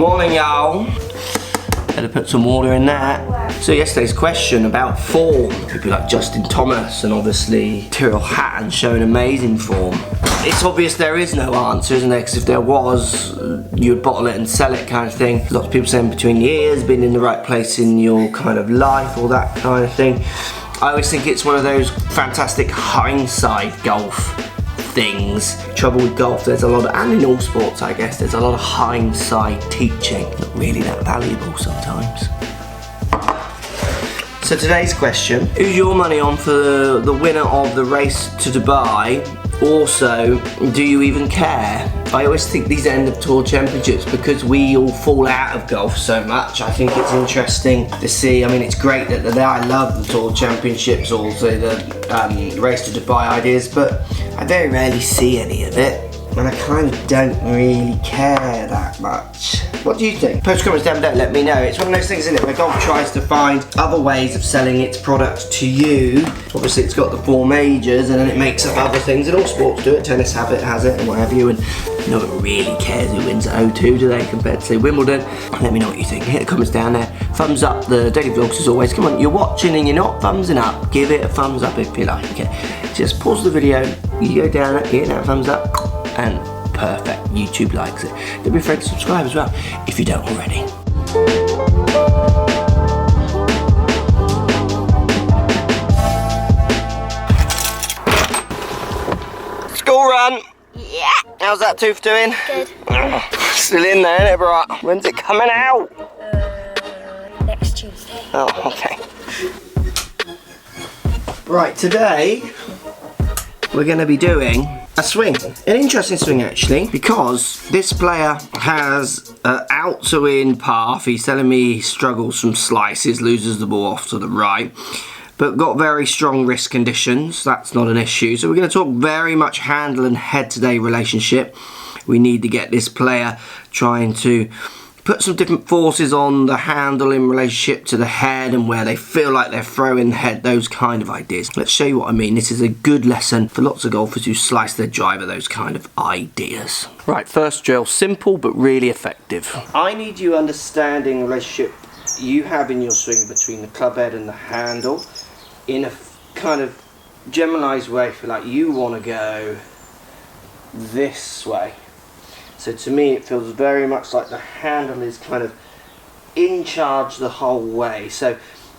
Morning, y'all. Better put some water in that. So yesterday's question about form. People like Justin Thomas and obviously Tyrrell Hatton showing amazing form. It's obvious there is no answer, isn't there? Because if there was, you would bottle it and sell it kind of thing. Lots of people saying between years, being in the right place in your kind of life, all that kind of thing. I always think it's one of those fantastic hindsight golf things. Trouble with golf, there's a lot of, and in all sports I guess, there's a lot of hindsight teaching. Not really that valuable sometimes. So today's question, who's your money on for the winner of the race to Dubai? Also, do you even care? I always think these end of tour championships, because we all fall out of golf so much, I think it's interesting to see. I mean, it's great that I love the tour championships, also the race to Dubai ideas, but I very rarely see any of it, and I kind of don't really care that much. What do you think? Post comments down below, let me know. It's one of those things, isn't it, where golf tries to find other ways of selling its product to you. Obviously it's got the 4 majors and then it makes up other things, and all sports do it. Tennis has it and what have you, and no one really cares who wins at O2, do they, compared to say Wimbledon. Let me know what you think. Hit the comments down there. Thumbs up the daily vlogs as always. Come on, you're watching and you're not thumbsing up. Give it a thumbs up if you like it. Just pause the video, you go down there, hit that thumbs up, and perfect, YouTube likes it. Don't be afraid to subscribe as well if you don't already. School run. Yeah. How's that tooth doing? Good. Still in there, isn't it, bro? When's it coming out? Next Tuesday. Oh, okay. Right, today we're going to be doing a swing. An interesting swing actually, because this player has out to in path. He's telling me he struggles from slices, loses the ball off to the right, but got very strong wrist conditions. That's not an issue. So we're going to talk very much handle and head today relationship. We need to get this player trying to put some different forces on the handle in relationship to the head and where they feel like they're throwing the head, those kind of ideas. Let's show you what I mean. This is a good lesson for lots of golfers who slice their driver, those kind of ideas. Right, first drill, simple but really effective. I need you understanding the relationship you have in your swing between the club head and the handle in a kind of generalized way. If like you want to go this way. So to me it feels very much like the handle is kind of in charge the whole way. So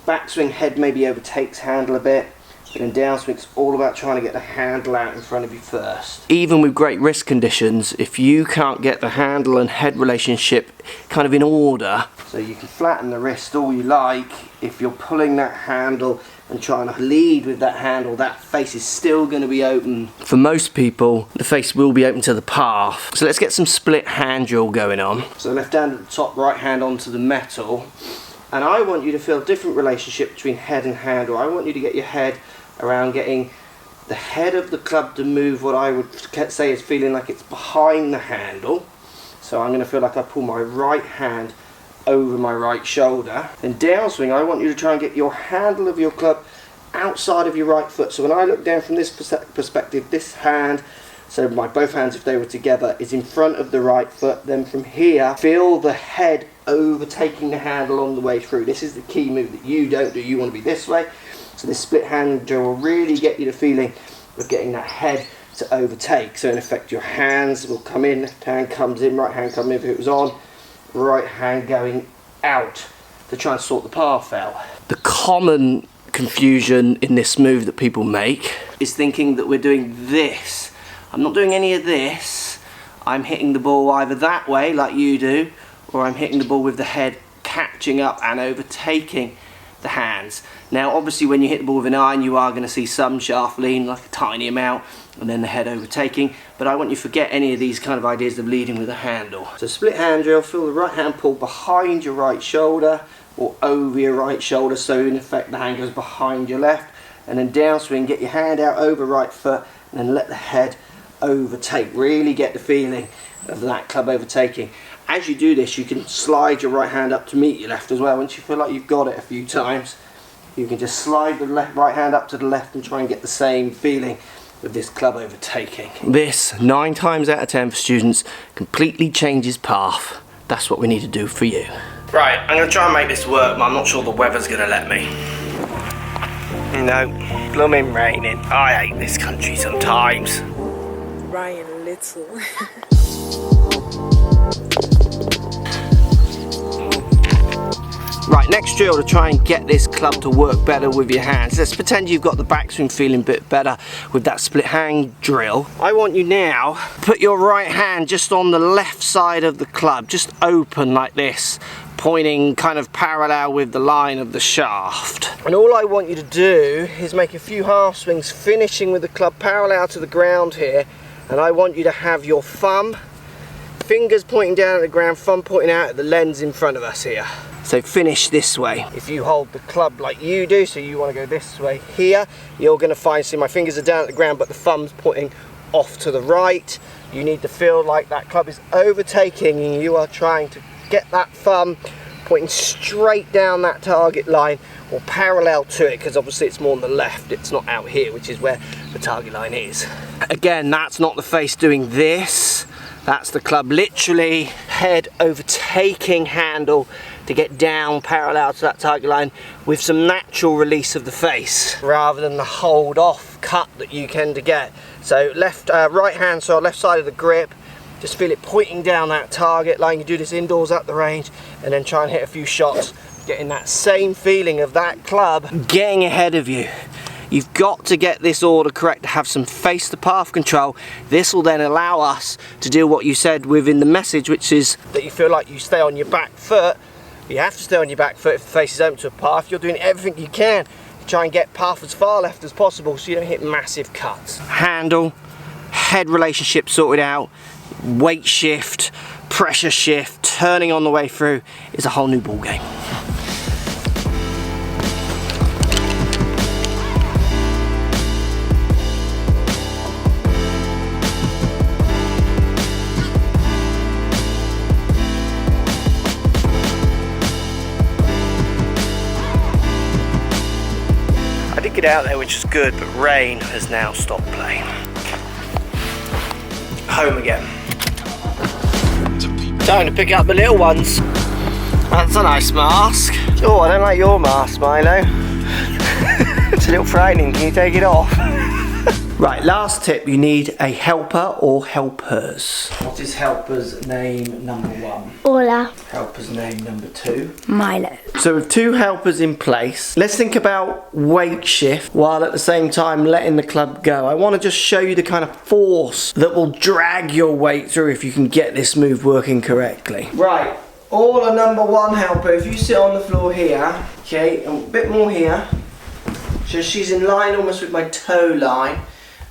backswing, head maybe overtakes handle a bit, but then downswing it's all about trying to get the handle out in front of you first. Even with great wrist conditions, if you can't get the handle and head relationship kind of in order, so you can flatten the wrist all you like, if you're pulling that handle and trying to lead with that handle, that face is still going to be open. For most people, the face will be open to the path. So let's get some split hand drill going on. So left hand at the top, right hand onto the metal. And I want you to feel a different relationship between head and handle. I want you to get your head around getting the head of the club to move what I would say is feeling like it's behind the handle. So I'm going to feel like I pull my right hand over my right shoulder. Then downswing, I want you to try and get your handle of your club outside of your right foot. So when I look down from this perspective, this hand, so my both hands if they were together, is in front of the right foot. Then from here, feel the head overtaking the handle on the way through. This is the key move that you don't do. You want to be this way. So this split hand drill will really get you the feeling of getting that head to overtake. So in effect your hands will come in, left hand comes in, right hand comes in if it was on, right hand going out to try and sort the path out. The common confusion in this move that people make is thinking that we're doing this. I'm not doing any of this. I'm hitting the ball either that way like you do, or I'm hitting the ball with the head catching up and overtaking the hands. Now obviously when you hit the ball with an iron you are going to see some shaft lean, like a tiny amount, and then the head overtaking, but I want you to forget any of these kind of ideas of leading with a handle. So split hand drill, feel the right hand pull behind your right shoulder or over your right shoulder, so in effect the hand goes behind your left, and then downswing, get your hand out over right foot and then let the head overtake. Really get the feeling of that club overtaking. As you do this, you can slide your right hand up to meet your left as well. Once you feel like you've got it a few times, you can just slide the right hand up to the left and try and get the same feeling with this club overtaking. This, 9 times out of 10 for students, completely changes path. that's what we need to do for you. Right, I'm going to try and make this work, but I'm not sure the weather's going to let me. No, blooming raining. I hate this country sometimes. Ryan Little. Right, next drill to try and get this club to work better with your hands. Let's pretend you've got the backswing feeling a bit better with that split hand drill. I want you now to put your right hand just on the left side of the club, just open like this, pointing kind of parallel with the line of the shaft. And all I want you to do is make a few half swings, finishing with the club parallel to the ground here. And I want you to have your thumb, fingers pointing down at the ground, thumb pointing out at the lens in front of us here. So finish this way. If you hold the club like you do, so you want to go this way here, you're going to find, see my fingers are down at the ground but the thumb's pointing off to the right. You need to feel like that club is overtaking and you are trying to get that thumb pointing straight down that target line or parallel to it, because obviously it's more on the left, it's not out here, which is where the target line is. Again, that's not the face doing this, that's the club literally head overtaking handle to get down parallel to that target line with some natural release of the face rather than the hold off cut that you tend to get. So right hand side, left side of the grip, just feel it pointing down that target line. You do this indoors at the range and then try and hit a few shots, getting that same feeling of that club getting ahead of you. You've got to get this order correct to have some face to path control. This will then allow us to do what you said within the message, which is that you feel like you stay on your back foot. You have to stay on your back foot if the face is open to a path. You're doing everything you can to try and get path as far left as possible so you don't hit massive cuts. Handle, head relationship sorted out, weight shift, pressure shift, turning on the way through is a whole new ball game. I did get out there, which is good, but rain has now stopped playing. Home again. Time to pick up the little ones. That's a nice mask. Oh, I don't like your mask, Milo. It's a little frightening. Can you take it off? Right, last tip, you need a helper or helpers. What is helper's name number 1? Ola. Helper's name number 2? Milo. So with 2 helpers in place, let's think about weight shift while at the same time letting the club go. I want to just show you the kind of force that will drag your weight through if you can get this move working correctly. Right, Ola number 1 helper, if you sit on the floor here, okay, and a bit more here, so she's in line almost with my toe line.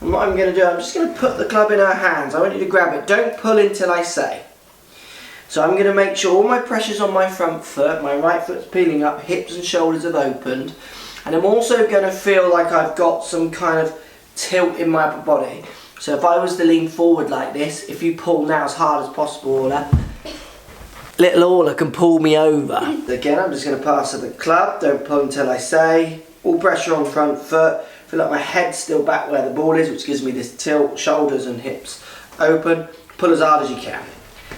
And what I'm going to do, I'm just going to put the club in her hands. I want you to grab it. Don't pull until I say. So I'm going to make sure all my pressure's on my front foot, my right foot's peeling up, hips and shoulders have opened. And I'm also going to feel like I've got some kind of tilt in my upper body. So if I was to lean forward like this, if you pull now as hard as possible, Orla, little Orla can pull me over. Again, I'm just going to pass her the club. Don't pull until I say. All pressure on front foot. Feel like my head's still back where the ball is, which gives me this tilt, shoulders and hips open. Pull as hard as you can.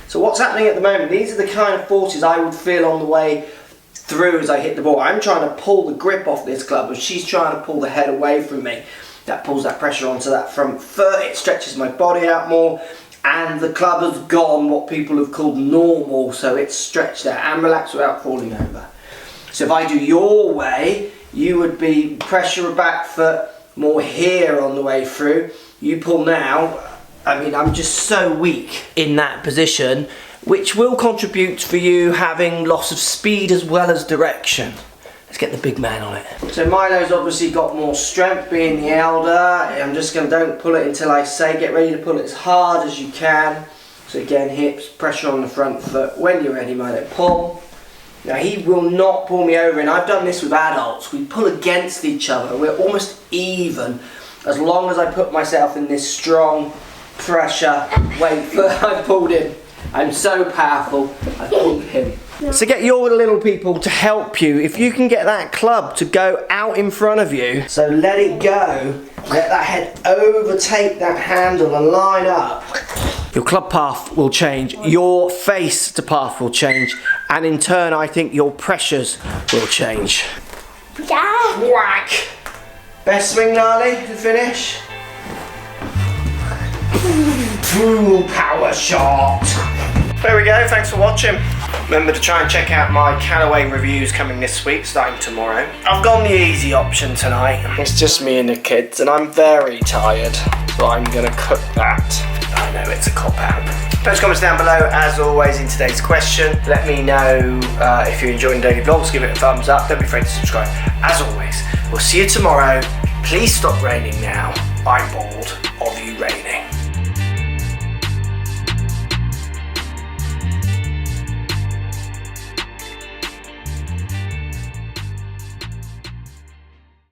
So what's happening at the moment, these are the kind of forces I would feel on the way through as I hit the ball. I'm trying to pull the grip off this club, but she's trying to pull the head away from me. That pulls that pressure onto that front foot, it stretches my body out more, and the club has gone what people have called normal, so it's stretched out and relaxed without falling over. So if I do your way, you would be pressure a back foot, more here on the way through. You pull now. I mean, I'm just so weak in that position, which will contribute for you having loss of speed as well as direction. Let's get the big man on it. So Milo's obviously got more strength being the elder. I'm just going to, don't pull it until I say, get ready to pull it as hard as you can. So again, hips, pressure on the front foot. When you're ready, Milo, pull. Now he will not pull me over, and I've done this with adults. We pull against each other. We're almost even as long as I put myself in this strong pressure weight foot. I've pulled him. I'm so powerful. I pulled him. So get your little people to help you. If you can get that club to go out in front of you, so let it go. Let that head overtake that handle and line up. your club path will change, your face to path will change, and in turn I think your pressures will change. Yeah. Whack! Best swing, Gnarly, to finish. Full power shot. There we go, thanks for watching. Remember to try and check out my Callaway reviews coming this week, starting tomorrow. I've gone the easy option tonight. It's just me and the kids, and I'm very tired, so I'm gonna cook that. I know it's a cop-out. Post comments down below, as always, in today's question. Let me know if you're enjoying daily vlogs, give it a thumbs up, don't be afraid to subscribe. As always, we'll see you tomorrow. Please stop raining now. I'm bored of you raining.